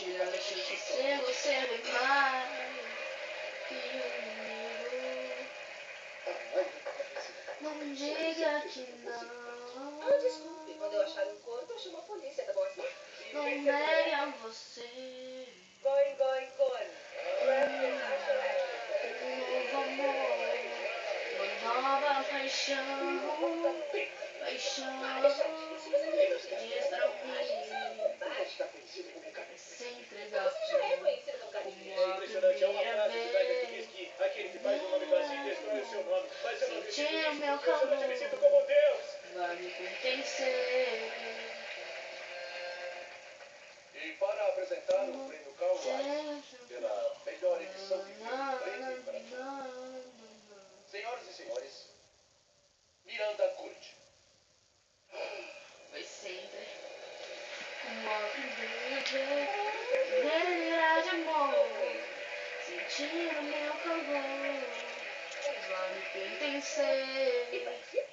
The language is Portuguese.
Tirando a chance de ser você bem mais que um inimigo. Não diga que não. Ah, desculpe. Quando eu achar um corpo, eu chamo a polícia, tá bom assim? Não leia você. Going. Um novo amor. Uma nova paixão. Dias pra mim. É se entregar Você já é conhecido pelo carinho. como a primeira vez. Sentir o meu calor. Vai me pertencer. E para apresentar o prêmio Carl Weiss pela melhor edição de filme preto e branco, senhoras e senhores, Miranda Curti. Vai sempre como a primeira vez. Delirar de amor. Sentir o meu calor. Vai me pertencer.